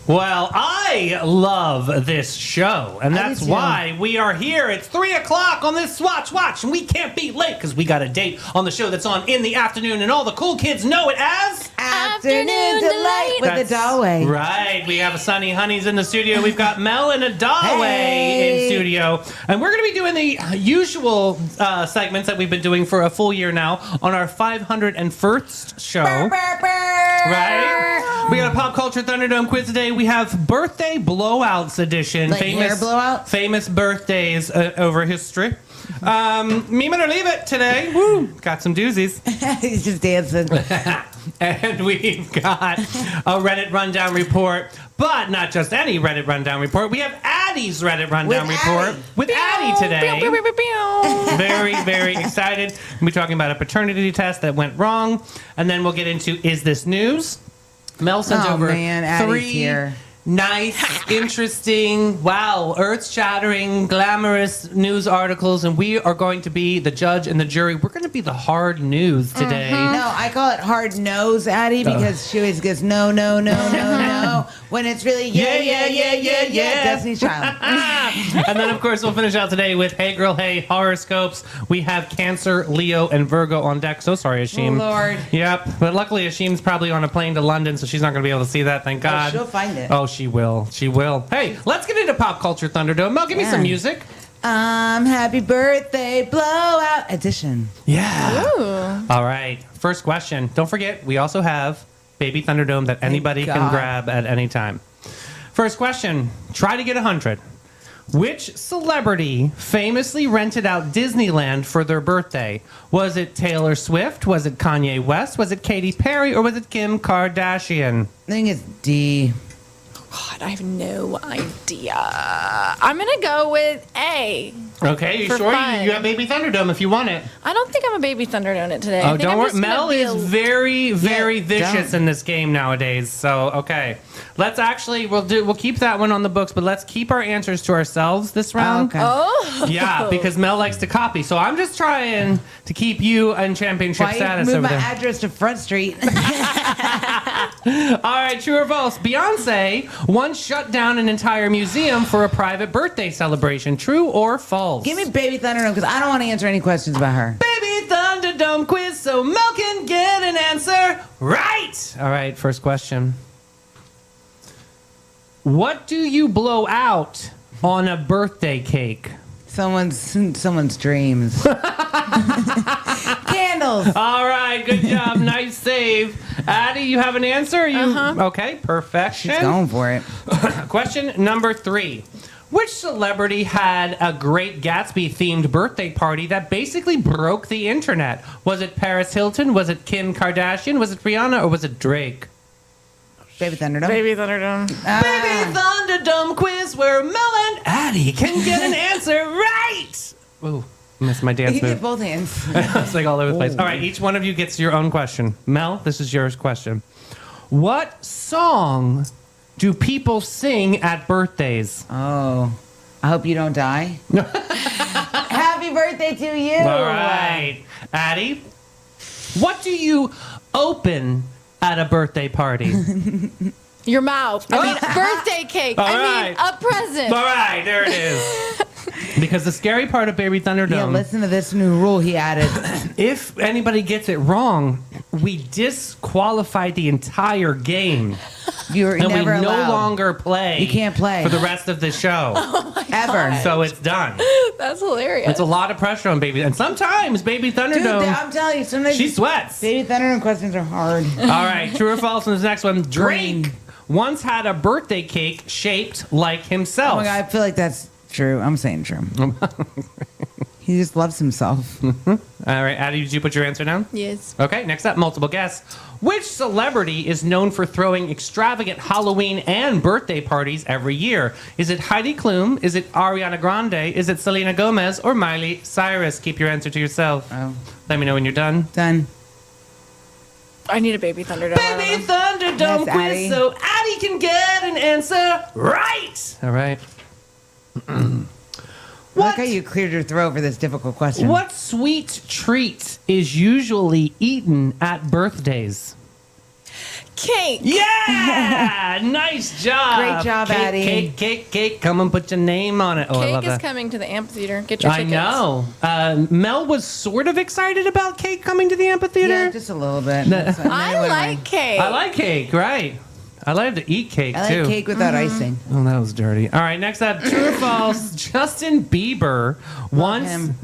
Well, I love this show, and that's why we are here. It's 3 o'clock on this Swatch Watch, and we can't be late because we got a date on the show that's on in the afternoon, and all the cool kids know it as... Afternoon Delight with Adalway. Right. We have a Sunny Honeys in the studio. We've got Mel and Adalway in studio, and we're going to be doing the usual segments that we've been doing for a full year now on our 501st show. Right? We got a Pop Culture Thunderdome quiz today. We have Birthday Blowouts edition. Like hair blowout? Famous birthdays over history. Meme it or leave it today. Woo! Got some doozies. He's just dancing. And we've got a Reddit Rundown report. But not just any Reddit Rundown report. We have Addie's Reddit Rundown report with Addie today. Very, very excited. We'll be talking about a paternity test that went wrong. And then we'll get into Is This News? Mel sent over Addie's nice, interesting, earth-shattering, glamorous news articles, and we are going to be the judge and the jury. We're going to be the hard news today. No, I call it hard nose, Addie, because she always goes, no, no, no, no, no, when it's really, yeah, Destiny's Child. And then, of course, we'll finish out today with Hey Girl, Hey horoscopes. We have Cancer, Leo, and Virgo on deck. So sorry, Ashim. Oh, Lord. Yep, but luckily Ashim's probably on a plane to London, so she's not going to be able to see that, thank God. Oh, she'll find it. Oh, she will. She will. Hey, let's get into Pop Culture Thunderdome. Mel, give me some music. Happy birthday blowout edition. Yeah. Ooh. All right. First question. Don't forget, we also have Baby Thunderdome that anybody can grab at any time. First question. Try to get 100. Which celebrity famously rented out Disneyland for their birthday? Was it Taylor Swift? Was it Kanye West? Was it Katy Perry? Or was it Kim Kardashian? I think it's D. God, I have no idea. I'm going to go with A. Okay, you For sure? fun. You got Baby Thunderdome if you want it. I don't think I'm a baby Thunderdome today. Oh, don't worry. Mel is very, very vicious don't. in this game nowadays. So, okay. Let's actually, we'll keep that one on the books, but let's keep our answers to ourselves this round. Okay. Oh. Yeah, because Mel likes to copy. So I'm just trying to keep you in championship status move over my there. address to Front Street. All right, true or false? Beyonce once shut down an entire museum for a private birthday celebration. True or false? Give me Baby Thunderdome because I don't want to answer any questions about her. Baby Thunderdome quiz so Mel can get an answer right. All right, first question. What do you blow out on a birthday cake? Someone's dreams. Candles. All right, good job. Nice save. Addie, you have an answer? Okay, perfection. She's going for it. Question number 3. Which celebrity had a Great Gatsby-themed birthday party that basically broke the internet? Was it Paris Hilton? Was it Kim Kardashian? Was it Rihanna? Or was it Drake? Baby Thunderdome. Baby Thunderdome. Baby Thunderdome quiz where Mel and Addie can get an answer right. Ooh, missed my dance You move. get both hands. It's like all over the place. All right, each one of you gets your own question. Mel, this is your question. What song do people sing at birthdays? Oh, I hope you don't die. Happy birthday to you. All right. Addie, what do you open at a birthday party? Your mouth. I mean, birthday cake. All I right. mean, a present. All right, there it is. Because the scary part of Baby Thunderdome, Yeah, listen to this new rule he added. if anybody gets it wrong, we disqualify the entire game. You're And never we no allowed. longer play. You can't play. For the rest of the show. Ever. So it's done. That's hilarious. It's a lot of pressure on Baby. And sometimes Baby Dude, Thunderdome, I'm telling you, sometimes she sweats. Baby Thunderdome questions are hard. All right, true or false on this next one. Drake Green. once had a birthday cake shaped like himself. Oh my God, I feel like that's true. I'm saying true. He just loves himself. All right, Addie, did you put your answer down? Yes. Okay, next up, multiple guests. Which celebrity is known for throwing extravagant Halloween and birthday parties every year? Is it Heidi Klum? Is it Ariana Grande? Is it Selena Gomez or Miley Cyrus? Keep your answer to yourself. Oh, Let me know when you're done. done. I need a Baby Thunderdome. Baby Thunderdome Yes, quiz Addie. so Addie can get an answer right. All right. I like how you cleared your throat for this difficult question. What sweet treat is usually eaten at birthdays? Cake. Yeah! Nice job. Great job, cake, Addie. Cake, cake, cake. Come and put your name on it. Oh, I Cake love is that. coming to the amphitheater. Get your I tickets. know. Mel was sort of excited about Cake coming to the amphitheater. Yeah, just a little bit. No. And then I it went away. like cake. I like cake, right? I like to eat cake, I too. like cake without icing. Oh, that was dirty. All right, next up, true or false? Justin Bieber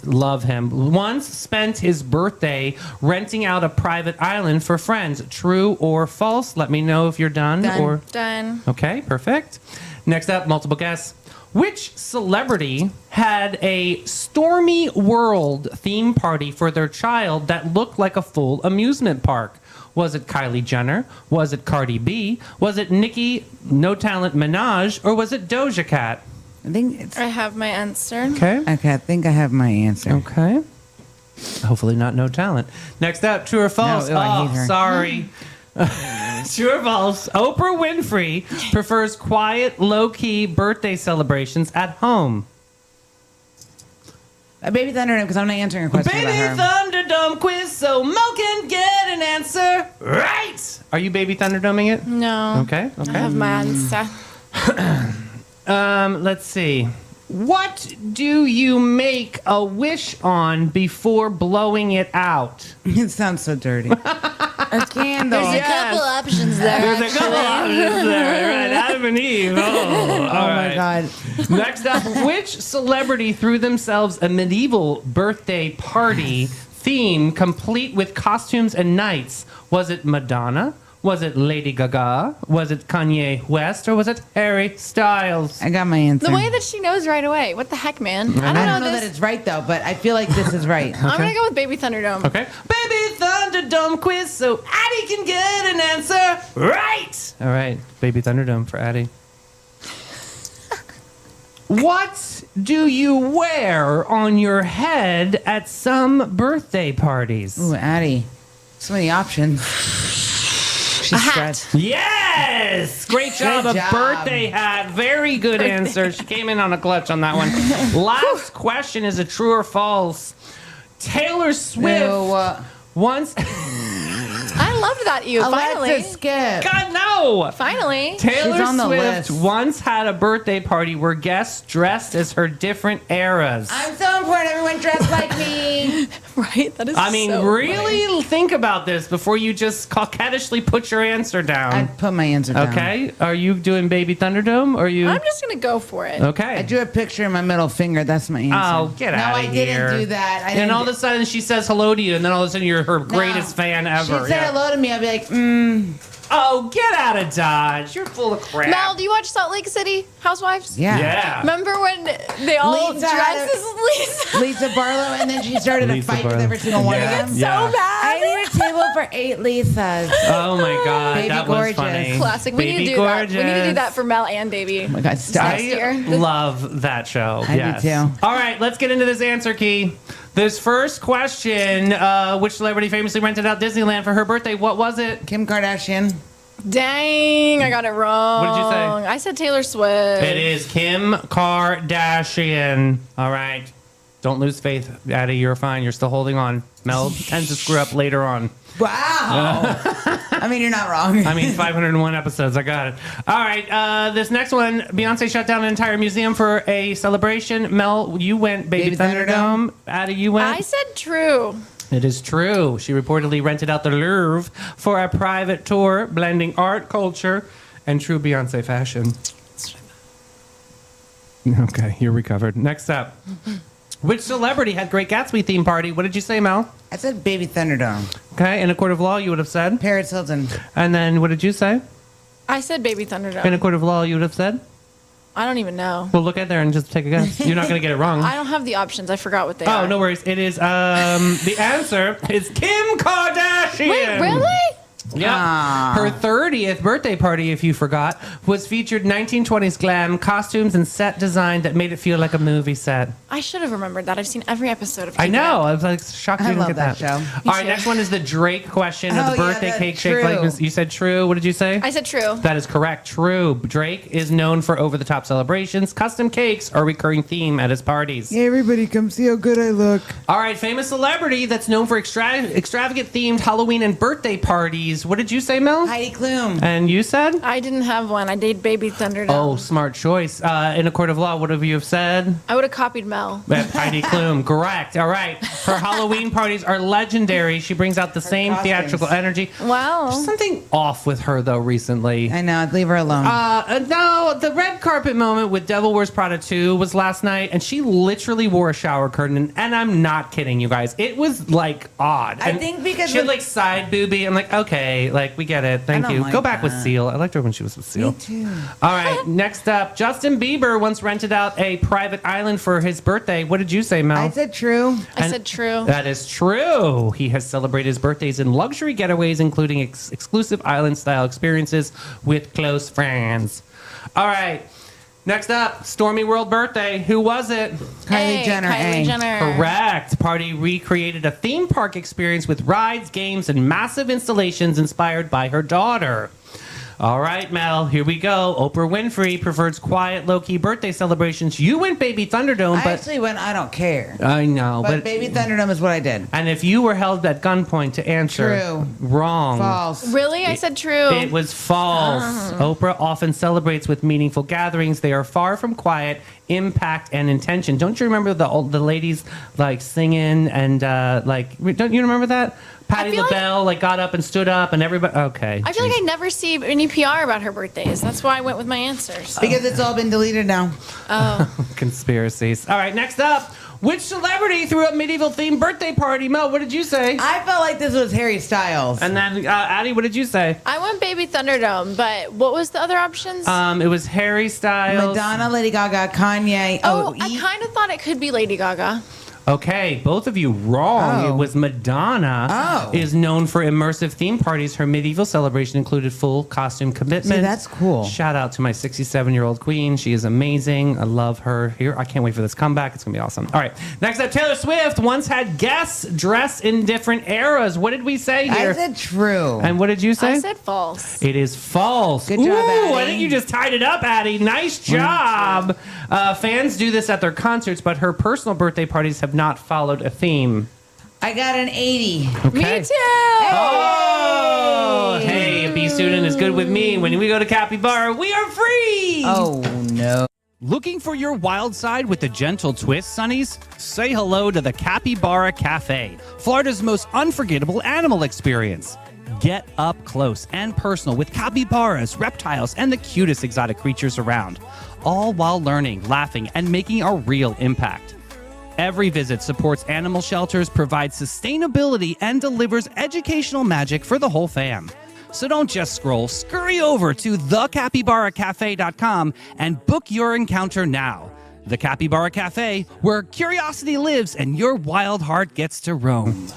love him. Once spent his birthday renting out a private island for friends. True or false? Let me know if you're done. Done. Or Done. okay, perfect. Next up, multiple guess. Which celebrity had a Stormy World theme party for their child that looked like a full amusement park? Was it Kylie Jenner? Was it Cardi B? Was it Nicki No Talent Minaj? Or was it Doja Cat? I think it's I have my answer. Okay. okay. I think I have my answer. Okay. Hopefully not No Talent. Next up, true or false? No, I hate her. Sorry. True or false? Oprah Winfrey prefers quiet, low-key birthday celebrations at home. Baby Thunderdome, because I'm not answering a question Baby about her. Thunderdome quiz so Mo can get an answer right. Are you Baby Thunderdoming it? No. Okay. I have my answer. Let's see. What do you make a wish on before blowing it out? It sounds so dirty. A candle. There's a couple options there. There's a couple options there, right? Adam and Eve. Oh, Oh my God. Next up, which celebrity threw themselves a medieval birthday party theme complete with costumes and knights? Was it Madonna? Was it Lady Gaga? Was it Kanye West? Or was it Harry Styles? I got my answer. The way that she knows right away. What the heck, man? I I don't don't know know that this. it's right though, but I feel like this is right. I'm gonna go with Baby Thunderdome. Okay. Baby Thunderdome quiz so Addie can get an answer right. All right. Baby Thunderdome for Addie. What do you wear on your head at some birthday parties? Ooh, Addie. So many options. She's hat. stressed. Yes! Great job. Good A job. birthday hat. Very good answer. She came in on a clutch on that one. Last question is a true or false. Taylor Swift Ew. once... I loved that you. Finally. Alexa, skip. God, no! Finally. Taylor She's on the Swift list. once had a birthday party where guests dressed as her different eras. I'm so important. Everyone dressed like me. Right? That is I mean, so really funny. think about this before you just coquettishly put your answer down. I put my answer down. Okay? Are you doing Baby Thunderdome? Or are you... I'm just gonna go for it. Okay. I drew a picture in my middle finger. That's my answer. Oh, get out of No, I here. didn't do that. I And didn't all of a sudden she says hello to you, and then all of a sudden you're her greatest fan ever. She'd say Yeah. hello to me. I'd be like, Oh, get out of Dodge. You're full of crap. Mel, do you watch Salt Lake City Housewives? yeah. Yeah. Remember when they all Lisa had dressed as Lisa? Lisa Barlow, and then she started a Lisa fight Barlow. with every single one Yeah. of them. Yeah. So bad. I need a table for 8 Lisas. Oh my God, Baby that was gorgeous. funny. Classic. We need Baby to do that. We need to do gorgeous. that for Mel and Baby. Oh my God, stop. Next year. I love that show. I do yes. too. All right, let's get into this answer key. This first question: which celebrity famously rented out Disneyland for her birthday? What was it? Kim Kardashian. Dang, I got it wrong. What did you say? I said Taylor Swift. It is Kim Kardashian. All right. Don't lose faith, Addie. You're fine. You're still holding on. Mel tends to screw up later on. Wow. I mean, you're not wrong. I mean, 501 episodes. I got it. All right. This next one, Beyonce shut down an entire museum for a celebration. Mel, you went Baby Baby Thunderdome. Addie, you went. I said true. It is true. She reportedly rented out the Louvre for a private tour, blending art, culture, and true Beyonce fashion. Okay, you're recovered. Next up. Which celebrity had Great Gatsby theme party? What did you say, Mel? I said Baby Thunderdome. Okay, in a court of law, you would have said. Paris Hilton. And then what did you say? I said Baby Thunderdome. In a court of law, you would have said. I don't even know. Well, look at there and just take a guess. You're not going to get it wrong. I don't have the options. I forgot what they are. Oh, no worries. It is, the answer is Kim Kardashian. Wait, really? Yeah. Ah. Her 30th birthday party, if you forgot, was featured 1920s glam costumes and set design that made it feel like a movie set. I should have remembered that. I've seen every episode of I Keeping know. Up. I was like shocked you I didn't love get that. that show. All right, too. next one is the Drake question of Oh, the yeah, birthday that's cake shake. true. Like you said, true. What did you say? I said true. That is correct. True. Drake is known for over-the-top celebrations. Custom cakes are a recurring theme at his parties. Yeah, everybody come see how good I look. All right, famous celebrity that's known for extravagant themed Halloween and birthday parties. parties. What did you say, Mel? Heidi Klum. And you said? I didn't have one. I did Baby Thunderdome. Oh, smart choice. In a court of law, what have you have said? I would have copied Mel. Heidi Klum, correct. All right. Her Halloween parties are legendary. She brings out the same costumes. theatrical energy. Wow. There's something off with her, though, recently. I know. Leave her alone. No, the red carpet moment with Devil Wears Prada 2 was last night, and she literally wore a shower curtain, and I'm not kidding you guys. It was, like, odd. I And think because she had, of- like, side boobie. I'm like, okay, like, we get it. Thank don't you. like Go back with that. Seal. I liked her when she was with Seal. Me too. All right, next up, Justin Bieber once rented out a private island for his birthday. What did you say, Mel? I said true. I said true. That is true. He has celebrated his birthdays in luxury getaways, including exclusive island-style experiences with close friends. All right. Next up, Stormy World birthday. Who was it? Kylie Jenner. Kylie A. Jenner. Correct. Party recreated a theme park experience with rides, games, and massive installations inspired by her daughter. All right, Mel, here we go. Oprah Winfrey prefers quiet, low-key birthday celebrations. You went Baby Thunderdome, I but actually went, I don't care. I know, But Baby Thunderdome is what I did. and if you were held at gunpoint to answer, True. wrong. False. Really? I said true. It was false. Oprah often celebrates with meaningful gatherings. They are far from quiet, impact, and intention. Don't you remember the ladies like singing and don't you remember that? Patti feel like- LaBelle got up and stood up and everybody. Okay. I feel like I never see any PR about her birthdays. That's why I went with my answers. Because it's all been deleted now. Conspiracies. All right. Next up, which celebrity threw a medieval themed birthday party? Mel, what did you say? I felt like this was Harry Styles. And then Addie, what did you say? I went Baby Thunderdome, but what was the other options? It was Harry Styles. Madonna, Lady Gaga, Kanye. I kind of thought it could be Lady Gaga. Okay, both of you wrong. Oh. It was Madonna. Oh. Is known for immersive theme parties. Her medieval celebration included full costume commitment. See, that's cool. Shout out to my 67-year-old queen. She is amazing. I love her. Here, I can't wait for this comeback. It's gonna be awesome. All right, next up, Taylor Swift once had guests dress in different eras. What did we say here? I said true. And what did you say? I said false. It is false. Good job, Ooh, I Addie. think you just tied it up, Addie. Nice job. Fans do this at their concerts, but her personal birthday parties have not followed a theme. I got an 80. Okay. Me too. Oh, hey, a B student is good with me. When we go to Capybara, we are free. Oh, no. Looking for your wild side with a gentle twist, Sonnies? Say hello to the Capybara Cafe, Florida's most unforgettable animal experience. Get up close and personal with capybaras, reptiles, and the cutest exotic creatures around, all while learning, laughing, and making a real impact. Every visit supports animal shelters, provides sustainability, and delivers educational magic for the whole fam. So don't just scroll, scurry over to thecapybaracafe.com and book your encounter now. The Capybara Cafe, where curiosity lives and your wild heart gets to roam.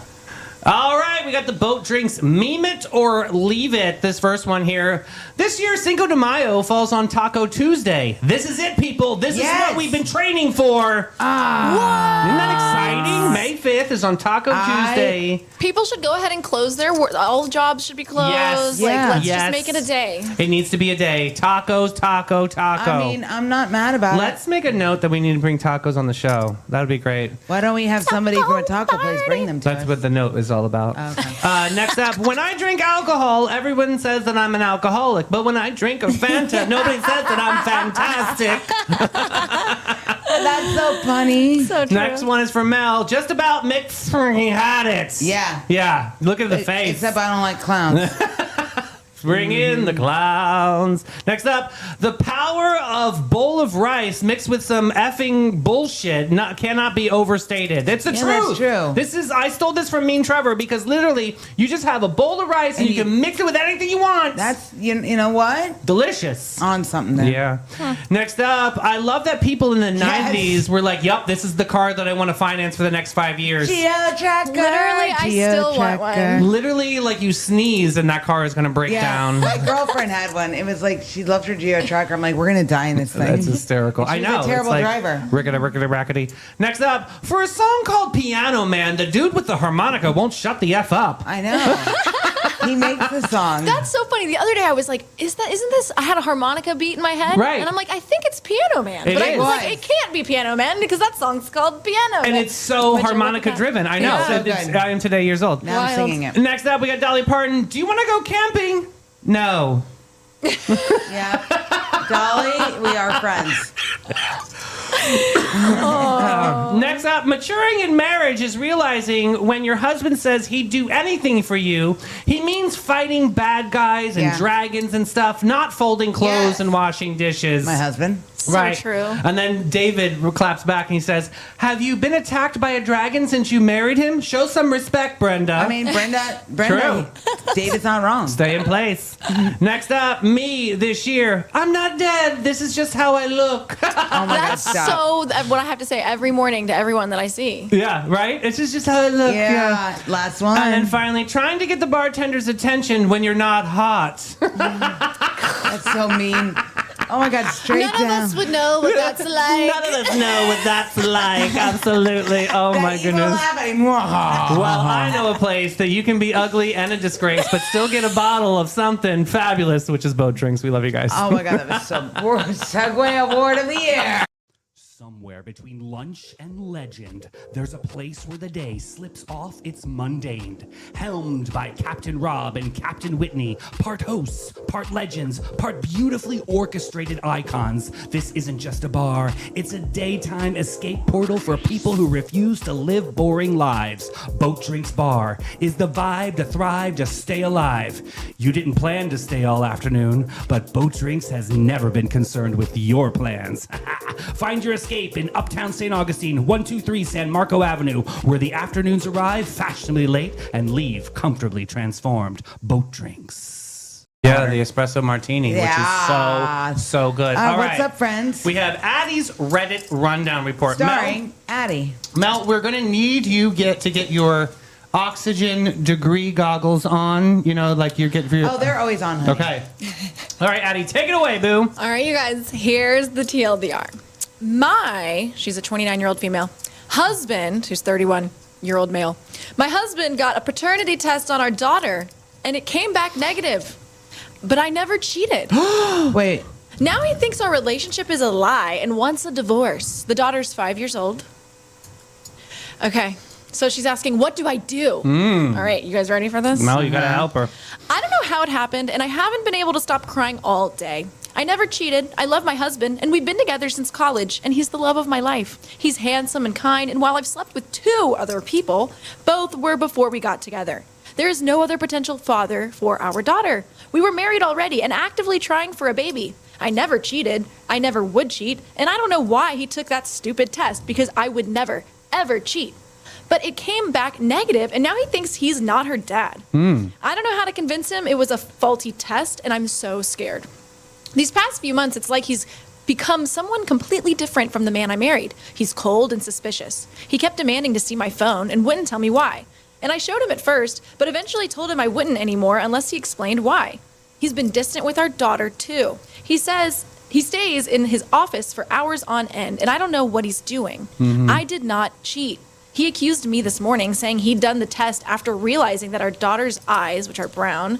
All right, we got the boat drinks. Meme it or leave it. This first one here. This year, Cinco de Mayo falls on Taco Tuesday. This is it, people. This is Yes. what we've been training for. Isn't that exciting? May 5th is on Taco Tuesday. People should go ahead and close their all jobs should be closed. Yes. Like, Yeah. let's Yes. just make it a day. It needs to be a day. Tacos, taco, taco. I mean, I'm not mad about Let's make a note that we need to bring tacos on the show. That would be great. it. Why don't we have somebody from a taco place bring them to That's us? what the note is all about. Okay. Next up, when I drink alcohol, everyone says that I'm an alcoholic. But when I drink a Fanta, nobody says that I'm fantastic. That's so funny. So true. Next one is from Mel. Just about McFree had it. Yeah. Yeah. Look at the face. Except I don't like clowns. Bring in the clowns. Next up, the power of bowl of rice mixed with some effing bullshit cannot be overstated. That's the Yeah, truth. that's true. I stole this from Mean Trevor because literally you just have a bowl of rice and you can mix it with anything you want. That's, you know what? delicious. On something there. Yeah. Next up, I love that people in the Yes. 90s were like, yup, this is the car that I want to finance for the next 5 years. Geo Tracker. Literally, I still want one. Literally, like you sneeze and that car is going to break down. My girlfriend had one. It was like she loved her Geo Tracker. I'm like, we're gonna die in this thing. That's hysterical. I She's know. a terrible it's like driver. Rickety, rackety. Next up, for a song called Piano Man, the dude with the harmonica won't shut the F up. I know. He makes the song. That's so funny. The other day I was like, isn't this? I had a harmonica beat in my head. Right. And I'm like, I think it's Piano Man. It but I is. was like, it can't be Piano Man because that song's called Piano Man. And it's so Which I harmonica looked at. driven. I know. Yeah. So So it's, good. I am today years old. Now I'm Wild. singing it. Next up, we got Dolly Parton. Do you want to go camping? No. Yeah. Dolly, we are friends. Next up, maturing in marriage is realizing when your husband says he'd do anything for you, he means fighting bad guys and Yeah. dragons and stuff, not folding clothes Yes. and washing dishes. My husband. So true. And then David claps back and he says, "Have you been attacked by a dragon since you married him? Show some respect, Brenda." I mean, Brenda, David's not wrong. Stay in place. Next up, me this year. I'm not dead. This is just how I look. Oh my God, That's stop. what I have to say every morning to everyone that I see. Yeah, right? It's just how I look. Yeah, last one. And then finally, trying to get the bartender's attention when you're not hot. That's so mean. Oh my God, straight None down. of us would know what that's like. None of us know what that's like. Absolutely. Oh That my evil goodness. laugh, I- Well, I know a place that you can be ugly and a disgrace, but still get a bottle of something fabulous, which is Boat Drinks. We love you guys. Oh my God, that was so Segway Award of the Year. Somewhere between lunch and legend, there's a place where the day slips off its mundane. Helmed by Captain Rob and Captain Whitney, part hosts, part legends, part beautifully orchestrated icons. This isn't just a bar, it's a daytime escape portal for people who refuse to live boring lives. Boat Drinks Bar is the vibe to thrive, to stay alive. You didn't plan to stay all afternoon, but Boat Drinks has never been concerned with your plans. Find your escape in Uptown St. Augustine, 123 San Marco Avenue, where the afternoons arrive fashionably late and leave comfortably transformed. Boat Drinks. Yeah, the espresso martini, Yeah. which is so good. All What's right. up, friends? We have Addie's Reddit rundown report. Starring Addie. Mel, we're going to need you to get your oxygen degree goggles on. You know, like you get for your. Oh, they're always on, honey. Okay. All right, Addie, take it away, boo. All right, you guys, here's the TLDR. She's a 29-year-old female, husband, who's 31-year-old male. My husband got a paternity test on our daughter, and it came back negative. But I never cheated. Wait. Now he thinks our relationship is a lie and wants a divorce. The daughter's 5 years old. Okay, so she's asking, what do I do? All right, you guys ready for this? Mel, you got to help her. I don't know how it happened, and I haven't been able to stop crying all day. I never cheated. I love my husband, and we've been together since college, and he's the love of my life. He's handsome and kind, and while I've slept with 2 other people, both were before we got together. There is no other potential father for our daughter. We were married already and actively trying for a baby. I never cheated. I never would cheat, and I don't know why he took that stupid test, because I would never, ever cheat. But it came back negative, and now he thinks he's not her dad. I don't know how to convince him it was a faulty test, and I'm so scared. These past few months, it's like he's become someone completely different from the man I married. He's cold and suspicious. He kept demanding to see my phone and wouldn't tell me why. And I showed him at first, but eventually told him I wouldn't anymore unless he explained why. He's been distant with our daughter, too. He says he stays in his office for hours on end, and I don't know what he's doing. I did not cheat. He accused me this morning, saying he'd done the test after realizing that our daughter's eyes, which are brown,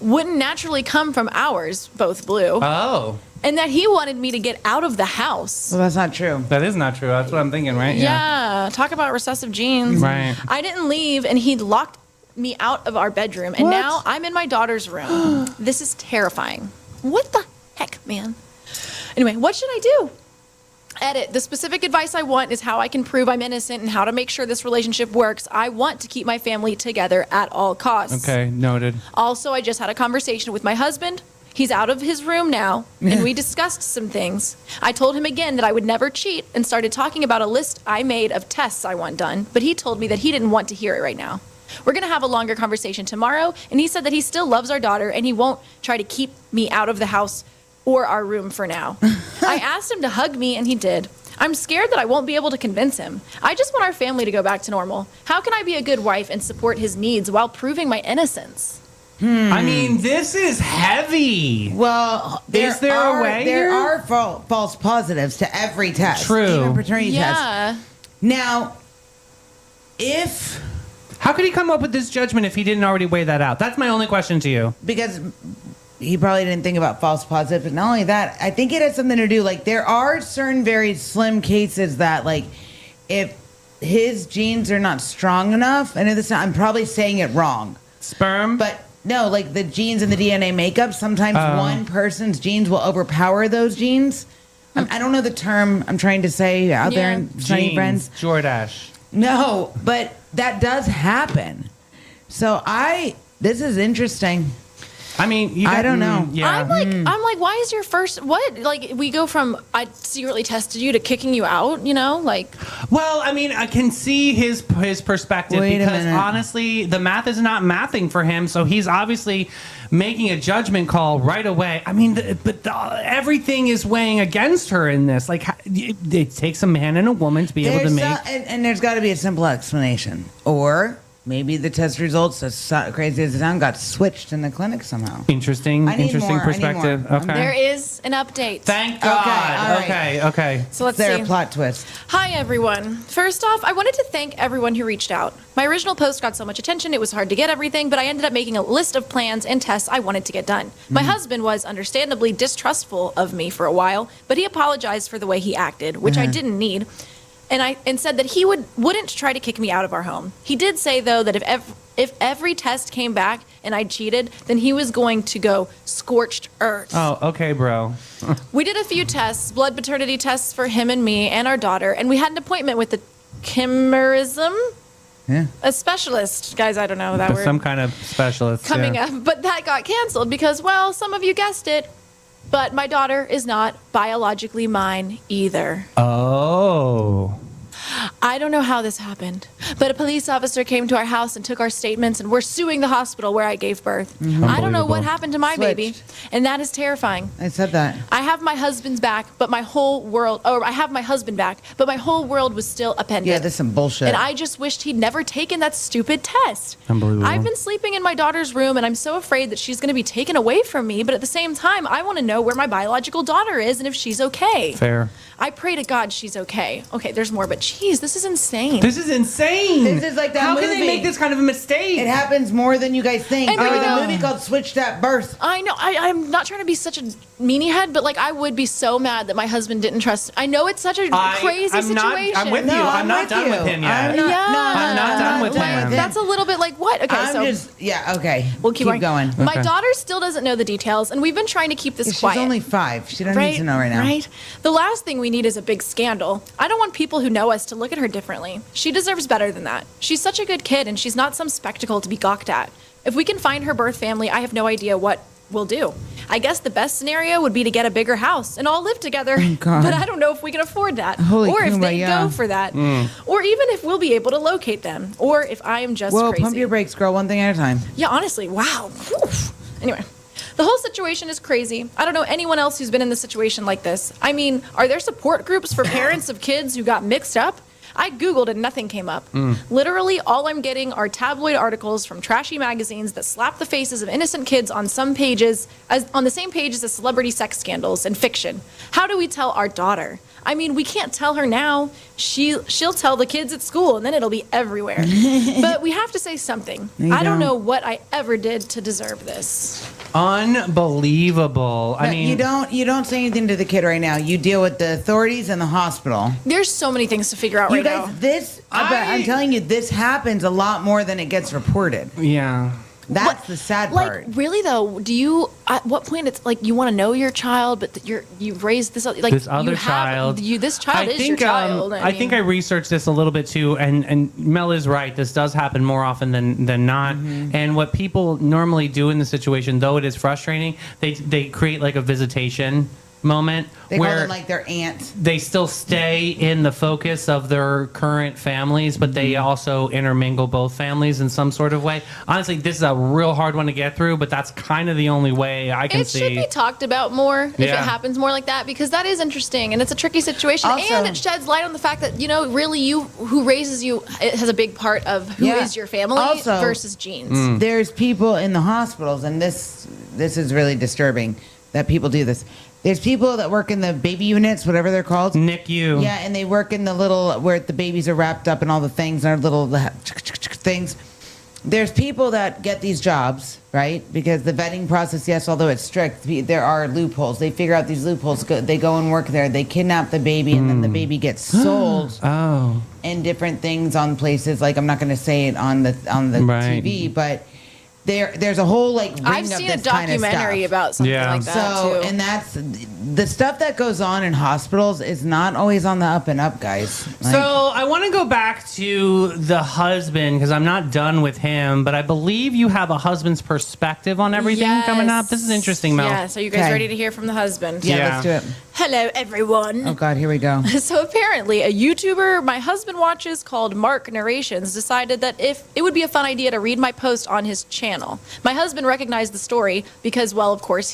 wouldn't naturally come from ours, both blue, Oh, and that he wanted me to get out of the house. Well, that's not true. that is not true. That's what I'm thinking, right? Yeah, talk about recessive genes. Right. I didn't leave, and he locked me out of our bedroom, and What? now I'm in my daughter's room. This is terrifying. What the heck, man? Anyway, what should I do? Edit. The specific advice I want is how I can prove I'm innocent and how to make sure this relationship works. I want to keep my family together at all costs. Okay, noted. Also, I just had a conversation with my husband. He's out of his room now, and we discussed some things. I told him again that I would never cheat and started talking about a list I made of tests I want done, but he told me that he didn't want to hear it right now. We're going to have a longer conversation tomorrow, and he said that he still loves our daughter and he won't try to keep me out of the house or our room for now. I asked him to hug me, and he did. I'm scared that I won't be able to convince him. I just want our family to go back to normal. How can I be a good wife and support his needs while proving my innocence? I mean, this is heavy. Well, Is there a way There here? are false positives to every test. True. Even paternity test. Yeah. Now, if How could he come up with this judgment if he didn't already weigh that out? That's my only question to you. Because he probably didn't think about false positives. But not only that, I think it has something to do. Like, there are certain very slim cases that, like, if his genes are not strong enough, and I'm probably saying it wrong. Sperm? But no, like the genes and the DNA makeup, sometimes one person's genes will overpower those genes. I don't know the term I'm trying to say out there in Sunny Friends. Jordash. No, but that does happen. So this is interesting. I mean, I don't know. Yeah. I'm like, why is your first, what? Like, we go from, I secretly tested you to kicking you out, you know? Like, Well, I mean, I can see his perspective Wait a because minute. honestly, the math is not mathing for him, so he's obviously making a judgment call right away. I mean, everything is weighing against her in this. Like, it takes a man and a woman to be able to make. And there's got to be a simple explanation. Or maybe the test results, as crazy as it sounds, got switched in the clinic somehow. Interesting I need more, I need perspective. more. Okay. there is an update. Thank God. all right. Okay. So let's Their see. plot twist. Hi, everyone. First off, I wanted to thank everyone who reached out. My original post got so much attention, it was hard to get everything, but I ended up making a list of plans and tests I wanted to get done. My husband was understandably distrustful of me for a while, but he apologized for the way he acted, which I didn't need. And said that he wouldn't try to kick me out of our home. He did say, though, that if every test came back and I cheated, then he was going to go scorched earth. Oh, okay, bro. We did a few tests, blood paternity tests for him and me and our daughter, and we had an appointment with the chimerism, Yeah. a specialist. Guys, I don't know that word. Some kind of specialist. Coming yeah. up, but that got canceled because, well, some of you guessed it, but my daughter is not biologically mine either. Oh. I don't know how this happened, but a police officer came to our house and took our statements, and we're suing the hospital where I gave birth. I don't know what Unbelievable. happened to my baby, Switched. and that is terrifying. I said that. I have my husband's back, but my whole world, or I have my husband back, but my whole world was still appended. Yeah, this is some bullshit. And I just wished he'd never taken that stupid test. Unbelievable. I've been sleeping in my daughter's room, and I'm so afraid that she's going to be taken away from me. But at the same time, I want to know where my biological daughter is and if she's okay. Fair. I pray to God she's okay. Okay, there's more, but geez, this is insane. This is insane. This is like that How can they movie. make this kind of a mistake? It happens more than you guys think. And There you was know- a movie called Switched at Birth. I know. I'm not trying to be such a meanie head, but like I would be so mad that my husband didn't trust. I know it's such a crazy I'm not- situation. I'm with you. I'm not done with him yet. I'm not, Yeah. no, I'm not done with like, him. That's a little bit like what? Okay, I'm so just, yeah, okay. we'll keep going. My Okay. daughter still doesn't know the details, and we've been trying to keep this She's quiet. only 5. She don't need to know right now. Right. The last thing we need is a big scandal. I don't want people who know us to look at her differently. She deserves better than that. She's such a good kid, and she's not some spectacle to be gawked at. If we can find her birth family, I have no idea what we'll do. I guess the best scenario would be to get a bigger house and all live together. God. But I don't know if we can afford that. Holy or if they kumbaya. go for that. Or even if we'll be able to locate them. Or if I am just Whoa, crazy. pump your brakes, girl. One thing at a time. Yeah, honestly, wow. Whew. Anyway, the whole situation is crazy. I don't know anyone else who's been in a situation like this. I mean, are there support groups for parents of kids who got mixed up? I Googled and nothing came up. Literally, all I'm getting are tabloid articles from trashy magazines that slap the faces of innocent kids on some pages, on the same pages as celebrity sex scandals and fiction. How do we tell our daughter? I mean, we can't tell her now. She'll tell the kids at school, and then it'll be everywhere. But we have to say something. You I don't don't. know what I ever did to deserve this. Unbelievable. I No, mean, you don't say anything to the kid right now. You deal with the authorities and the hospital. There's so many things to figure out You right guys, now. I'm telling you, this happens a lot more than it gets reported. yeah. That's the sad Like, part. really though, do you? At what point it's like you want to know your child, but that you've raised this like This other you have, child. This child is your child. I think I researched this a little bit too, and Mel is right. This does happen more often than not. Mm-hmm. And what people normally do in the situation, though it is frustrating, they create like a visitation moment They call where them like their aunt. they still stay in the focus of their current families, but they Mm-hmm. also intermingle both families in some sort of way. Honestly, this is a real hard one to get through, but that's kind of the only way I can it see. should be talked about more if it Yeah. happens more like that, because that is interesting and it's a tricky situation, Also- and it sheds light on the fact that really you who raises you, it has a big part of who is Yeah. your family Also- versus genes. There's people in the hospitals, and this is really disturbing that people do this. There's people that work in the baby units, whatever they're called. NICU. Yeah, and they work in the little where the babies are wrapped up and all the things, and our little things. there's people that get these jobs, right? Because the vetting process, yes, although it's strict, there are loopholes. They figure out these loopholes. They go and work there. They kidnap the baby, and then the baby gets sold Oh. in different things on places. Like, I'm not going to say it on the Right. TV, but there's a whole like ring I've of seen a this kind of documentary stuff. about something Yeah. like that So, too. and that's the stuff that goes on in hospitals is not always on the up and up, guys. Like, So I want to go back to the husband because I'm not done with him, but I believe you have a husband's perspective on everything coming up. This is interesting, Mel. Yes. Are you guys Okay. ready to hear from the husband? yeah, Yeah. let's do it. Hello, everyone. Oh God, here we go. So apparently, a YouTuber my husband watches called Mark Narrations decided that if it would be a fun idea to read my post on his channel. My husband recognized the story because, well, of course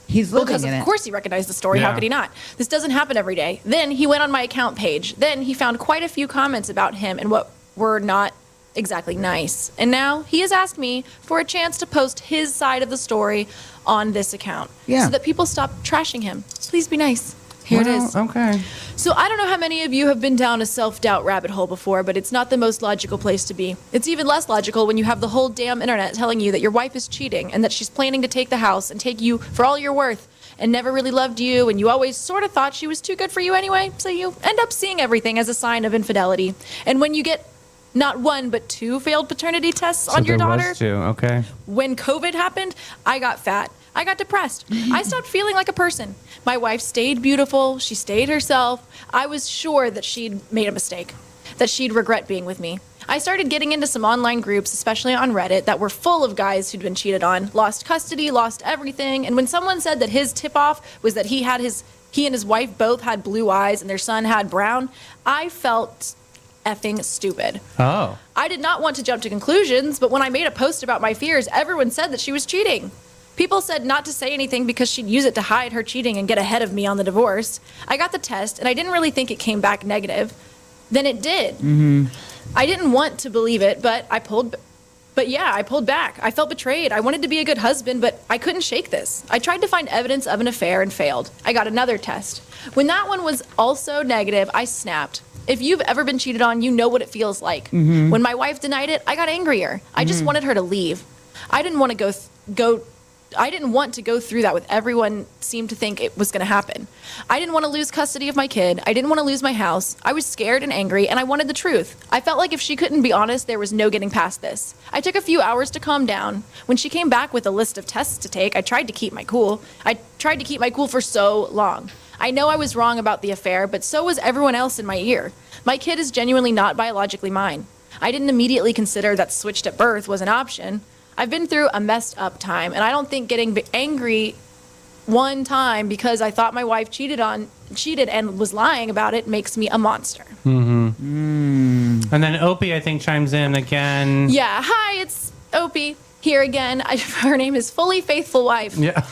He's Well, living because in of it. course he recognized the story. Yeah. How could he not? This doesn't happen every day. Then he went on my account page. Then he found quite a few comments about him and what were not exactly nice. And now he has asked me for a chance to post his side of the story on this account. Yeah. So that people stop trashing him. Please be nice. Here it is. Okay. So I don't know how many of you have been down a self-doubt rabbit hole before, but it's not the most logical place to be. It's even less logical when you have the whole damn internet telling you that your wife is cheating and that she's planning to take the house and take you for all you're worth and never really loved you, and you always sort of thought she was too good for you anyway, so you end up seeing everything as a sign of infidelity. And when you get not one but two failed paternity tests on your daughter, Was too. Okay. when COVID happened, I got fat. I got depressed. I stopped feeling like a person. My wife stayed beautiful. She stayed herself. I was sure that she'd made a mistake, that she'd regret being with me. I started getting into some online groups, especially on Reddit, that were full of guys who'd been cheated on, lost custody, lost everything. And when someone said that his tip-off was that he and his wife both had blue eyes and their son had brown, I felt effing stupid. Oh. I did not want to jump to conclusions, but when I made a post about my fears, everyone said that she was cheating. People said not to say anything because she'd use it to hide her cheating and get ahead of me on the divorce. I got the test, and I didn't really think it came back negative. Then it did. I didn't want to believe it, but I pulled back. I felt betrayed. I wanted to be a good husband, but I couldn't shake this. I tried to find evidence of an affair and failed. I got another test. When that one was also negative, I snapped. If you've ever been cheated on, you know what it feels like. When my wife denied it, I got angrier. I just wanted her to leave. I didn't want to I didn't want to go through that with everyone seemed to think it was going to happen. I didn't want to lose custody of my kid. I didn't want to lose my house. I was scared and angry, and I wanted the truth. I felt like if she couldn't be honest, there was no getting past this. I took a few hours to calm down. When she came back with a list of tests to take, I tried to keep my cool. I tried to keep my cool for so long. I know I was wrong about the affair, but so was everyone else in my ear. My kid is genuinely not biologically mine. I didn't immediately consider that switched at birth was an option. I've been through a messed up time, and I don't think getting angry one time because I thought my wife cheated and was lying about it makes me a monster. And then Opie, I think, chimes in again. Yeah, hi, it's Opie here again. Her name is Fully Faithful Wife. Yeah.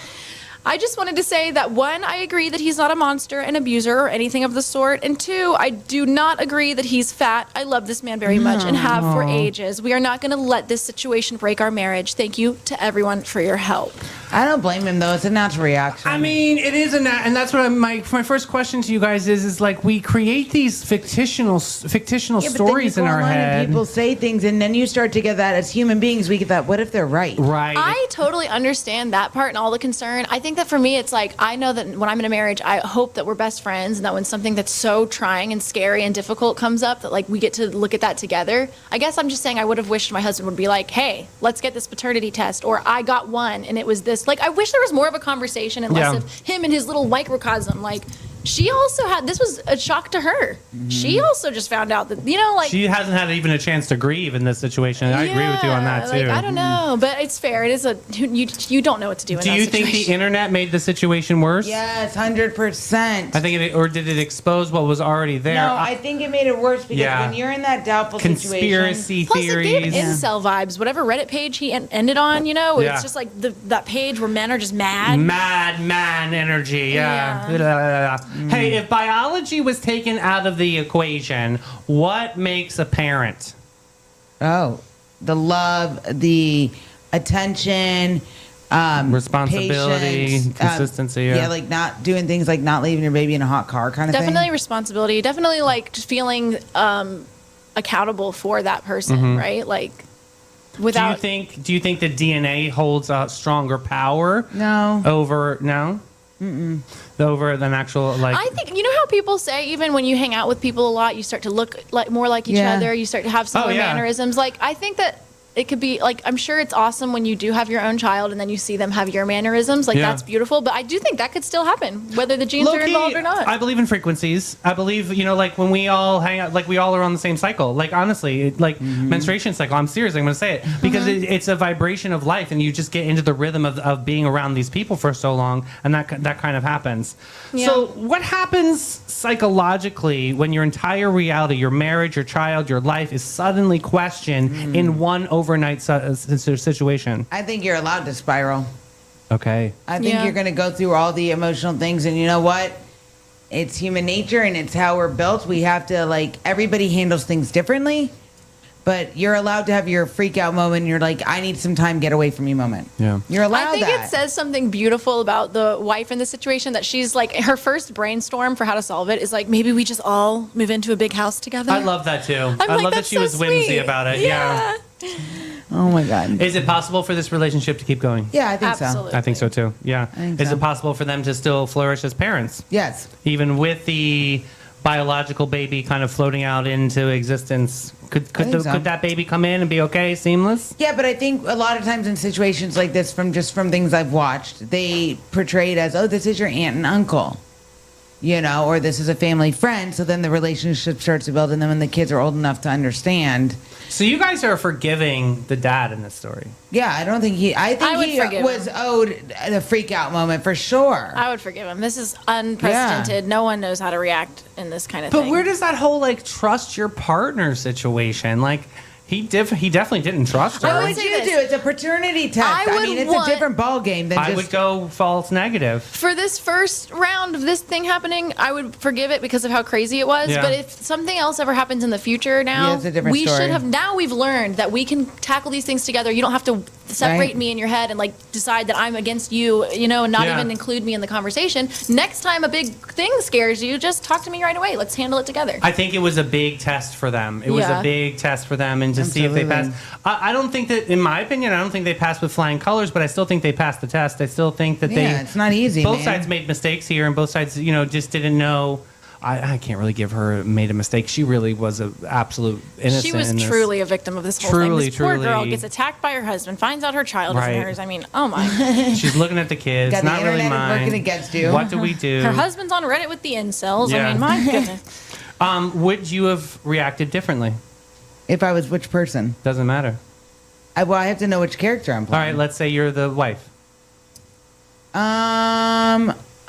I just wanted to say that one, I agree that he's not a monster, an abuser, or anything of the sort. And two, I do not agree that he's fat. I love this man very much and have for ages. We are not going to let this situation break our marriage. Thank you to everyone for your help. I don't blame him though. It's a natural reaction. I mean, it is and that's what my first question to you guys is like we create these fictional Yeah, but then you stories go in our online and head. people say things, and then you start to get that as human beings. We get that. What if they're right? Right. I totally understand that part and all the concern. I think that for me, it's like, I know that when I'm in a marriage, I hope that we're best friends and that when something that's so trying and scary and difficult comes up, that like we get to look at that together. I guess I'm just saying I would have wished my husband would be like, hey, let's get this paternity test, or I got one and it was this. Like, I wish there was more of a conversation and less Yeah. of him and his little microcosm. Like, she also had, this was a shock to her. She also just found out that, like. she hasn't had even a chance to grieve in this situation. And I agree with you on that too. Like, I don't know, but it's fair. It is you don't know what to do in Do that you think situation. the internet made the situation worse? Yes, 100%. I think or did it expose what was already there? No, I think it made it worse because Yeah. when you're in that doubtful Conspiracy situation, Plus, it gave theories. incel vibes. Whatever Reddit page he ended on, Yeah. it's just like that page where men are just mad. Mad man energy. Yeah. Hey, if biology was taken out of the equation, what makes a parent? the love, the attention, Responsibility, patience, consistency, yeah. like not doing things like not leaving your baby in a hot car kind of Definitely thing. responsibility. Definitely like just feeling accountable for that person, Mm-hmm. right? Like without. Do you think the DNA holds a stronger power? No. Over over an actual like. I think you know how people say even when you hang out with people a lot, you start to look like more like each Yeah. other. You start to have similar yeah. mannerisms. Like I think that it could be like I'm sure it's awesome when you do have your own child and then you see them have your mannerisms. Like Yeah. that's beautiful. But I do think that could still happen whether the genes are Low-key, involved or not. I believe in frequencies. I believe, like when we all hang out, like we all are on the same cycle. Like honestly, menstruation cycle. I'm serious. I'm going to say it because it's a vibration of life, and you just get into the rhythm of being around these people for so long, and that kind of happens. Yeah. So what happens psychologically when your entire reality, your marriage, your child, your life is suddenly questioned in one overnight situation? I think you're allowed to spiral. Okay. I think Yeah. you're going to go through all the emotional things, and you know what? It's human nature, and it's how we're built. We have to everybody handles things differently, but you're allowed to have your freak out moment. And you're like, I need some time, get away from me moment. Yeah. You're allowed I think that. it says something beautiful about the wife in the situation that she's like her first brainstorm for how to solve it is like maybe we just all move into a big house together. I love that too. I'm I like, love that "That's she so was whimsy sweet." about it. Yeah. Oh my god. Is it possible for this relationship to keep going? Yeah, I think Absolutely. so. I think so too. Yeah. think Is so. it possible for them to still flourish as parents, Yes. even with the biological baby kind of floating out into existence? Could think so. could that baby come in and be okay, seamless? Yeah, but I think a lot of times in situations like this, from things I've watched, they portray it as, oh, this is your aunt and uncle, or this is a family friend. So then the relationship starts to build, and then when the kids are old enough to understand, So you guys are forgiving the dad in this story. yeah, I don't think I would he forgive was him. owed the freak out moment for sure. I would forgive him. This is unprecedented. No one knows how to react in this kind of But thing. where does that whole trust your partner situation? He definitely didn't trust her. What would would say you this. do? It's a paternity test. I I would mean, it's want- a different ball game than I just. would go false negative. For this first round of this thing happening, I would forgive it because of how crazy it was. Yeah. But if something else ever happens in the future now, Yeah, it's a different we story. should have. Now we've learned that we can tackle these things together. You don't have to separate Right. me in your head and decide that I'm against you, and not Yeah. even include me in the conversation. Next time a big thing scares you, just talk to me right away. Let's handle it together. I think it was a big test for them. It was a Yeah. big test for them, and to see if they passed. Absolutely. I don't think that, in my opinion, I don't think they passed with flying colors, but I still think they passed the test. I still think that Yeah, it's not easy, Both man. sides made mistakes here, and both sides, just didn't know. I can't really give her made a mistake. She really was an absolute innocent. She was in this. truly a victim of this whole Truly, thing. This poor girl truly. gets attacked by her husband, finds out her child Right. isn't hers. I mean, oh my. She's looking at the kids, Got the not really internet mine. working against you. What do we do? Her husband's on Reddit with the incels. Yeah. I mean, my goodness. Would you have reacted differently? If I was which person? Doesn't matter. I have to know which character I'm All playing. right, let's say you're the wife.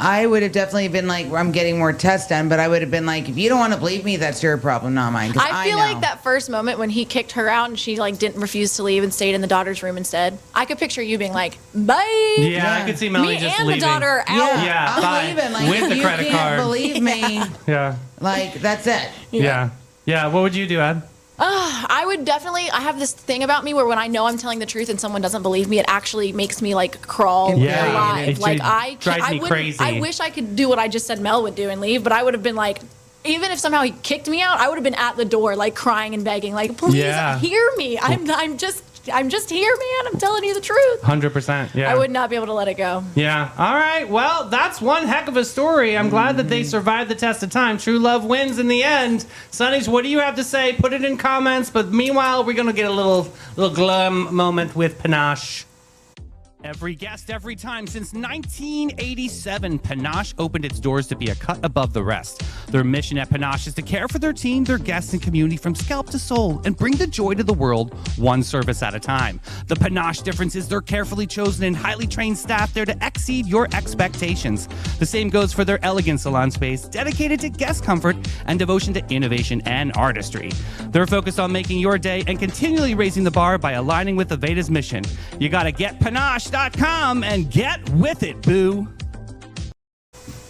I would have definitely been like, I'm getting more tests done, but I would have been like, if you don't want to believe me, that's your problem, not mine. 'Cause I feel know. like that first moment when he kicked her out and she didn't refuse to leave and stayed in the daughter's room instead. I could picture you being like, "Bye." Yeah, Yeah. I could see Melanie Me just and leaving. the daughter are out. Yeah, Yeah, I'm bye. leaving. Like, With if the you credit can't card. believe me, Yeah, that's it. yeah, yeah. What would you do, Ed? I would definitely. I have this thing about me where when I know I'm telling the truth and someone doesn't believe me, it actually makes me crawl Yeah, alive. it drives me wouldn't- crazy. I wish I could do what I just said Mel would do and leave, but I would have been like. Even if somehow he kicked me out, I would have been at the door, crying and begging, please Yeah. hear me. I'm just here, man. I'm telling you the truth. 100%. Yeah. I would not be able to let it go. Yeah. All right. Well, that's one heck of a story. I'm glad that they survived the test of time. True love wins in the end. Sonnies, what do you have to say? Put it in comments. But meanwhile, we're gonna get a little glum moment with Panache. Every guest, every time. Since 1987, Panache opened its doors to be a cut above the rest. Their mission at Panache is to care for their team, their guests, and community from scalp to soul and bring the joy to the world one service at a time. The Panache difference is their carefully chosen and highly trained staff there to exceed your expectations. The same goes for their elegant salon space, dedicated to guest comfort and devotion to innovation and artistry. They're focused on making your day and continually raising the bar by aligning with Aveda's mission. You gotta get Panache.com and get with it, boo.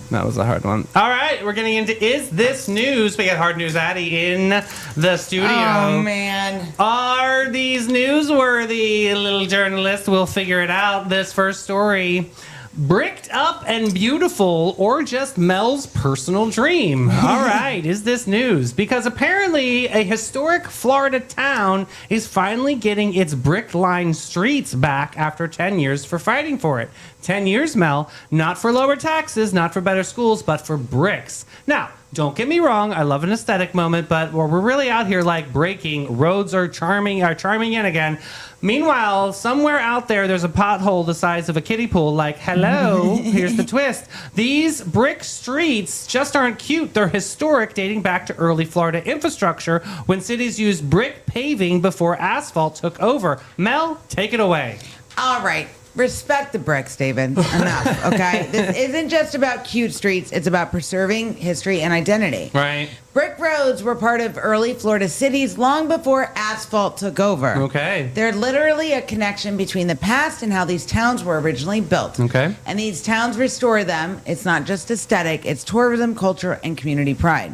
That was a hard one. All right, we're getting into Is This News? We got Hard News Addy in the studio. Oh man. Are these newsworthy, little journalist? We'll figure it out. This first story. Bricked up and beautiful, or just Mel's personal dream? All right, is this news? Because apparently a historic Florida town is finally getting its brick-lined streets back after 10 years for fighting for it. 10 years, Mel, not for lower taxes, not for better schools, but for bricks. Now, don't get me wrong, I love an aesthetic moment, but we're really out here like breaking. Roads are charming yet again. Meanwhile, somewhere out there's a pothole the size of a kiddie pool. Like, hello, here's the twist. These brick streets just aren't cute. They're historic, dating back to early Florida infrastructure when cities used brick paving before asphalt took over. Mel, take it away. All right. Respect the bricks, David. Enough, okay? This isn't just about cute streets. It's about preserving history and identity. Right. Brick roads were part of early Florida cities long before asphalt took over. Okay. They're literally a connection between the past and how these towns were originally built. Okay. And these towns restore them. It's not just aesthetic, it's tourism, culture, and community pride.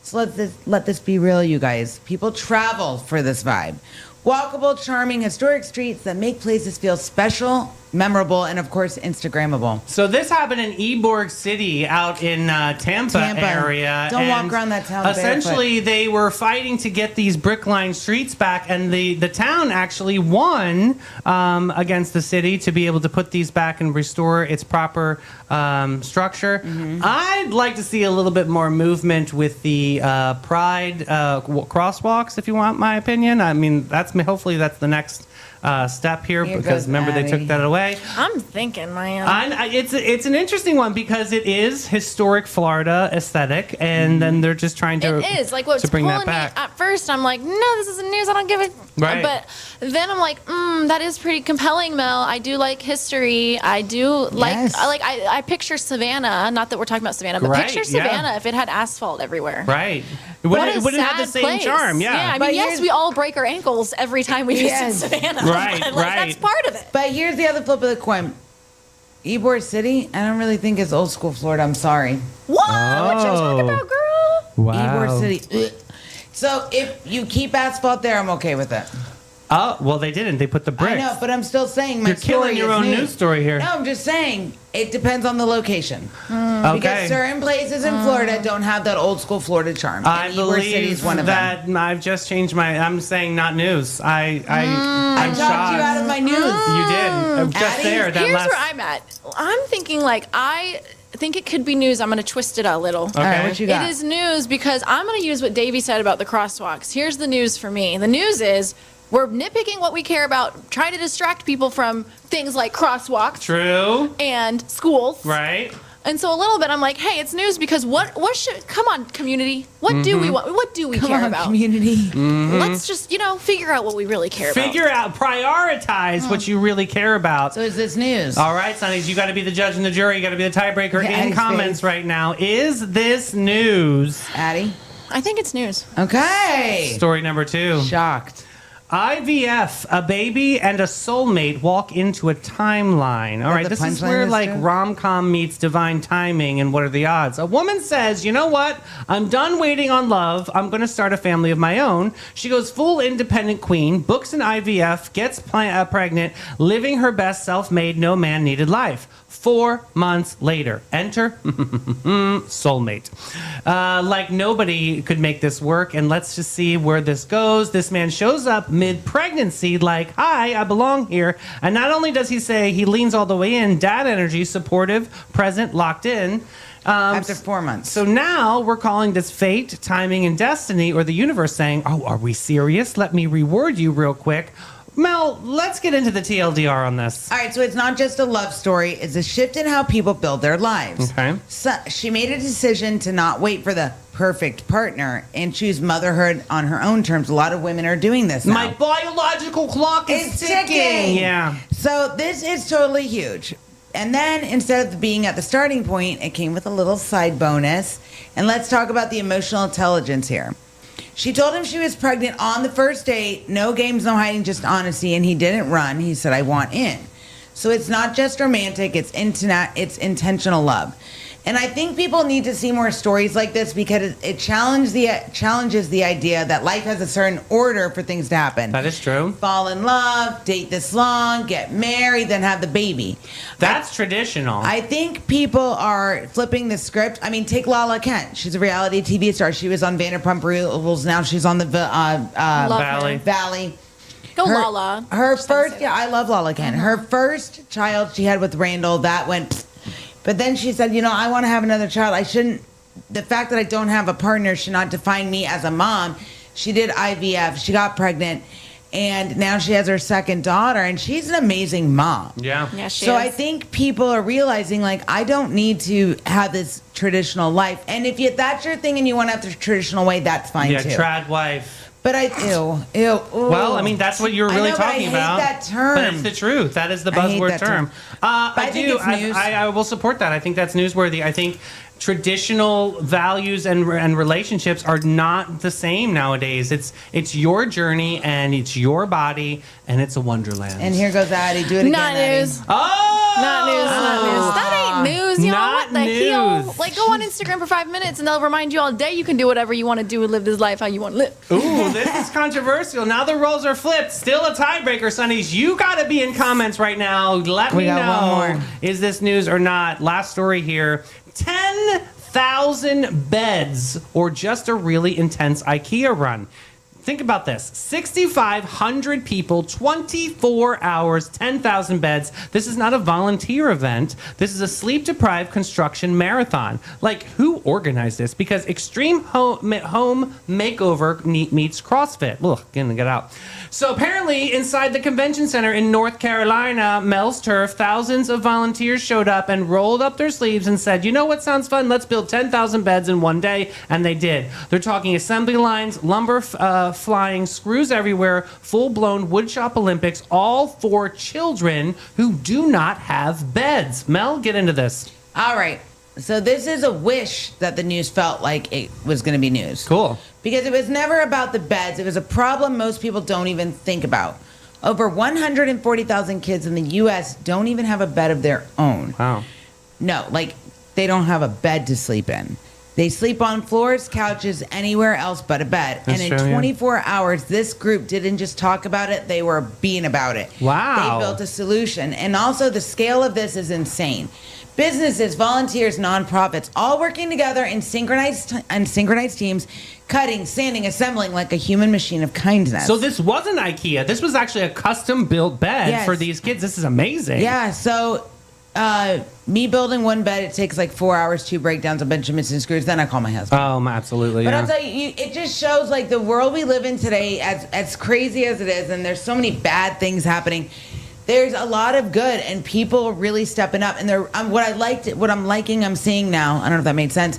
So let this be real, you guys. People travel for this vibe. Walkable, charming, historic streets that make places feel special, memorable, and of course, Instagrammable. So this happened in Ybor City out in Tampa area. Don't walk and around that town essentially, they were fighting to get these brick-lined streets back, and the town actually won against the city to be able to put these back and restore its proper structure. Mm-hmm. I'd like to see a little bit more movement with the Pride crosswalks, if you want my opinion. I mean, hopefully that's the next step here, Here because goes remember they Maddie. took that away. I'm thinking, man. It's an interesting one because it is historic Florida aesthetic, and then they're just trying to It is like what's to bring pulling that back. me. At first, I'm like, no, this isn't news. I don't give it. Right. But then I'm like, that is pretty compelling, Mel. I do like history. I do like. Yes. I picture Savannah. Not that we're talking about Savannah, but Right, picture yeah. Savannah if it had asphalt everywhere. Right. It What wouldn't, a it wouldn't have the sad same place. charm. Yeah. I mean, But yes, here's- we all break our ankles every time we Yes. visit Savannah. Right, but, like, right. That's part of it. But here's the other flip of the coin. Ybor City, I don't really think it's old school Florida. I'm sorry. What? What you talking about, girl? Ybor City. Ugh. So if you keep asphalt there, I'm okay with it. Oh, well, they didn't. They put the bricks. I know, but I'm still saying my You're story killing your is own news story here. No, I'm just saying it depends on the location. Okay. Because certain places in Florida don't have that old school Florida charm. I and Ybor City believe is one of them. that I've just changed my. I'm saying not news. I I'm talked shocked. you out of my news. You did just Addie, there. That Here's last. where I'm at. I'm thinking like I think it could be news. I'm going to twist it a little. Okay. All right, what you got? It is news because I'm going to use what Davey said about the crosswalks. Here's the news for me. The news is we're nitpicking what we care about, trying to distract people from things like crosswalks True. and schools. Right. And so a little bit, I'm like, hey, it's news because what should, come on, community. What do we want? What do we Come care on, about? community. Let's just, figure out what we really care about. Figure out, prioritize what you really care about. So is this news? All right, Sonnies, you got to be the judge and the jury. You got to be the tiebreaker Yeah, in Addie's comments face. right now. Is this news? Addie? I think it's news. Okay. Story number 2. Shocked. IVF, a baby and a soulmate walk into a timeline. All that right, the this is punchline where of this like joke? rom-com meets divine timing, and what are the odds? A woman says, you know what? I'm done waiting on love. I'm going to start a family of my own. She goes full independent queen, books an IVF, gets pregnant, living her best self-made, no man needed life. 4 months later, enter soulmate. Like nobody could make this work, and let's just see where this goes. This man shows up mid-pregnancy like, hi, I belong here. And not only does he say he leans all the way in, dad energy, supportive, present, locked in. After 4 months. So now we're calling this fate, timing, and destiny, or the universe saying, oh, are we serious? Let me reward you real quick. Mel, let's get into the TLDR on this. All right, so it's not just a love story, it's a shift in how people build their lives. Okay. So she made a decision to not wait for the perfect partner and choose motherhood on her own terms. A lot of women are doing this now. My biological clock is It's ticking. ticking. Yeah. So this is totally huge. And then instead of being at the starting point, it came with a little side bonus. And let's talk about the emotional intelligence here. She told him she was pregnant on the first date. No games, no hiding, just honesty. And he didn't run. He said, I want in. So it's not just romantic. It's intentional love. And I think people need to see more stories like this because it challenges the idea that life has a certain order for things to happen. That is true. Fall in love, date this long, get married, then have the baby. That's traditional. I think people are flipping the script. I mean, take Lala Kent. She's a reality TV star. She was on Vanderpump Rules. Now she's on the Love her. Valley. Go Lala. Her Just gonna first, say yeah, that. I love Lala Kent. Her first child she had with Randall, that went, but then she said, I want to have another child. The fact that I don't have a partner should not define me as a mom. She did IVF. She got pregnant. And now she has her second daughter, and she's an amazing mom. Yeah. Yeah, she So is. I think people are realizing, like, I don't need to have this traditional life. And if that's your thing and you want to have the traditional way, that's fine Yeah, too. trad wife. But ooh. Well, I mean, that's what you're really I know, but talking I hate about. that term. But it's the truth. That is the I hate buzzword that term. I think do. it's news. I will support that. I think that's newsworthy. I think traditional values and relationships are not the same nowadays. It's your journey and it's your body and it's a wonderland. And here goes Addie. Do it Not again, news. Addie. Oh, Not news. Not news. That ain't news. You know Not what the hell? news. Like, go on Instagram for 5 minutes and they'll remind you all day you can do whatever you want to do and live this life how you want to live. Ooh, this is controversial. Now the roles are flipped. Still a tiebreaker, Sonnies. You got to be in comments right now. Let We me got know. one more. Is this news or not? Last story here. 10,000 beds or just a really intense IKEA run. Think about this. 6,500 people, 24 hours, 10,000 beds. This is not a volunteer event. This is a sleep-deprived construction marathon. Like, who organized this? Because Extreme Home Makeover meets CrossFit. Ugh, getting get out. So apparently, inside the convention center in North Carolina, Mel's Turf, thousands of volunteers showed up and rolled up their sleeves and said, you know what sounds fun? Let's build 10,000 beds in one day. And they did. They're talking assembly lines, lumber flying, screws everywhere, full-blown woodshop Olympics, all for children who do not have beds. Mel, get into this. All right. So this is a wish that the news felt like it was going to be news. Cool. Because it was never about the beds. It was a problem most people don't even think about. Over 140,000 kids in the U.S. don't even have a bed of their own. Wow. No, like they don't have a bed to sleep in. They sleep on floors, couches, anywhere else but a bed. That's and in true, yeah. 24 hours, this group didn't just talk about it, they were being about it. Wow. They built a solution. And also, the scale of this is insane. Businesses, volunteers, nonprofits, all working together in synchronized teams, cutting, sanding, assembling like a human machine of kindness. So this wasn't IKEA. This was actually a custom-built bed Yes. for these kids. This is amazing. Yeah, so me building one bed, it takes like 4 hours, 2 breakdowns, a bunch of missing screws. Then I call my husband. Absolutely. But Yeah. I'll tell you, it just shows like the world we live in today, as crazy as it is, and there's so many bad things happening. There's a lot of good, and people really stepping up. And I'm seeing now. I don't know if that made sense.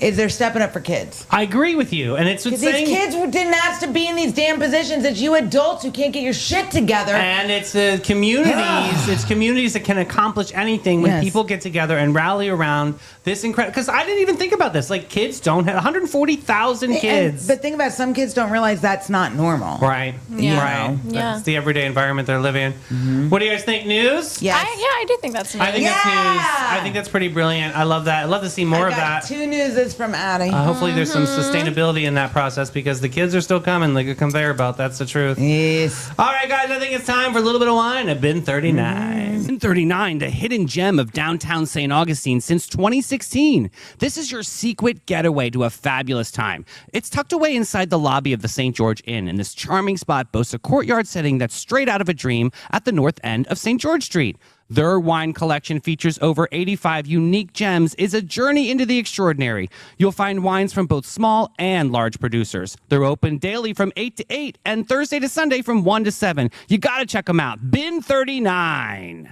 Is they're stepping up for kids. I agree with you, and it's Because saying, these kids didn't ask to be in these damn positions. It's you adults who can't get your shit together. and it's communities. It's communities that can accomplish anything when Yes. people get together and rally around this incredible. Because I didn't even think about this. Like kids don't have 140,000 kids. But think about it, some kids don't realize that's not normal. Right. Yeah. Right. Yeah. That's the everyday environment they're living in. What do you guys think? News? Yes. I do think that's I think nice. that's news. Yeah. I think that's pretty brilliant. I love that. I'd love to see more I of got that. 2 newses from Addie. Hopefully there's some sustainability in that process because the kids are still coming like a conveyor belt. That's the truth. Yes. All right, guys, I think it's time for a little bit of wine at Bin 39. Bin 39, the hidden gem of downtown St. Augustine since 2016. This is your secret getaway to a fabulous time. It's tucked away inside the lobby of the St. George Inn, and this charming spot boasts a courtyard setting that's straight out of a dream at the north end of St. George Street. Their wine collection features over 85 unique gems, is a journey into the extraordinary. You'll find wines from both small and large producers. They're open daily from 8 to 8 and Thursday to Sunday from 1 to 7. You got to check them out. Bin 39.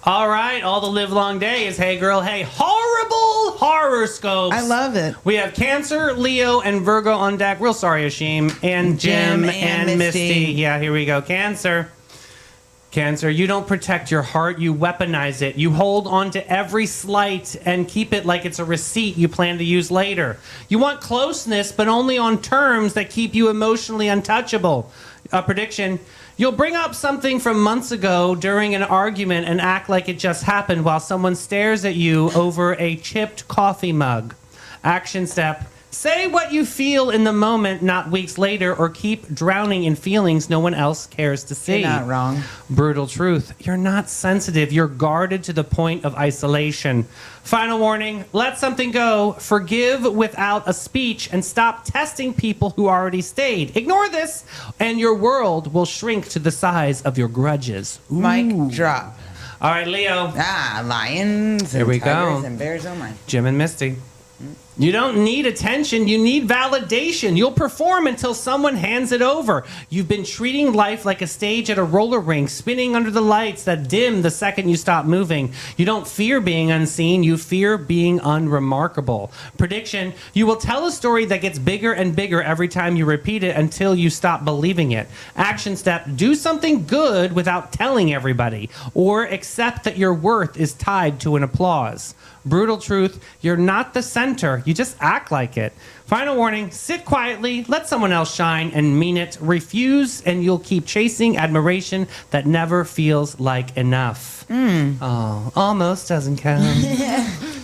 All right, all the live long days. Hey, girl, hey, horrible horoscopes. I love it. We have Cancer, Leo, and Virgo on deck. Real sorry, Ashim, and Jim, Jim and and Misty. Misty. Yeah, here we go. Cancer. Cancer, you don't protect your heart, you weaponize it. You hold on to every slight and keep it like it's a receipt you plan to use later. You want closeness, but only on terms that keep you emotionally untouchable. A prediction, you'll bring up something from months ago during an argument and act like it just happened while someone stares at you over a chipped coffee mug. Action step, say what you feel in the moment, not weeks later, or keep drowning in feelings no one else cares to see. You're not wrong. Brutal truth. You're not sensitive. You're guarded to the point of isolation. Final warning, let something go. Forgive without a speech and stop testing people who already stayed. Ignore this, and your world will shrink to the size of your grudges. Mic drop. All right, Leo. Lions Here and we tigers go. and bears. Oh my. Jim and Misty. You don't need attention, you need validation. You'll perform until someone hands it over. You've been treating life like a stage at a roller rink, spinning under the lights that dim the second you stop moving. You don't fear being unseen, you fear being unremarkable. Prediction, you will tell a story that gets bigger and bigger every time you repeat it until you stop believing it. Action step, do something good without telling everybody, or accept that your worth is tied to an applause. Brutal truth, you're not the center, you just act like it. Final warning, sit quietly, let someone else shine, and mean it. Refuse, and you'll keep chasing admiration that never feels like enough. Oh, almost doesn't count.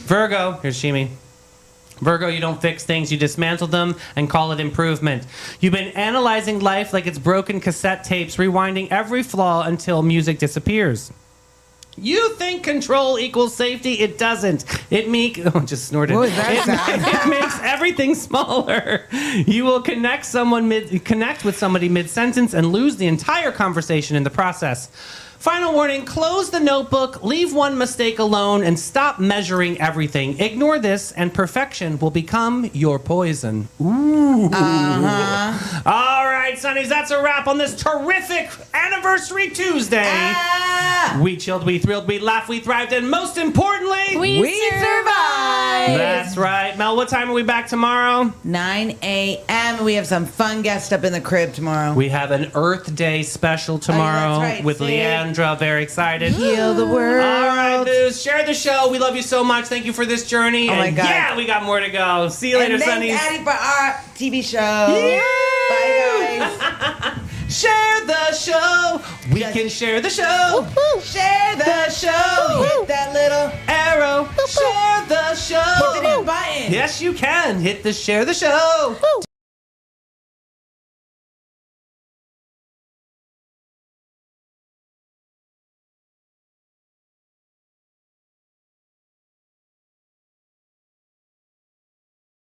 Virgo, here's Shimi. Virgo, you don't fix things, you dismantle them and call it improvement. You've been analyzing life like it's broken cassette tapes, rewinding every flaw until music disappears. You think control equals safety? It doesn't. Just snorted. What was that sound? It makes everything smaller. You will connect with somebody mid-sentence and lose the entire conversation in the process. Final warning, close the notebook, leave one mistake alone, and stop measuring everything. Ignore this, and perfection will become your poison. Ooh. All right, Sonnies, that's a wrap on this terrific anniversary Tuesday. We chilled, we thrilled, we laughed, we thrived, and most importantly, We survived. That's right. Mel, what time are we back tomorrow? 9 a.m. We have some fun guests up in the crib tomorrow. We have an Earth Day special tomorrow right, with Sid. Leandra. Very excited. Heal the world. All right, dudes. Share the show. We love you so much. Thank you for this journey. Oh my And God. yeah, we got more to go. See you later, And thanks, Sonnies. Addie, for our TV show. Bye, guys. Share the show. We can share the show. Share the show. Hit that little Arrow. Share the show. hit the button. Yes, you can. Hit the share the show.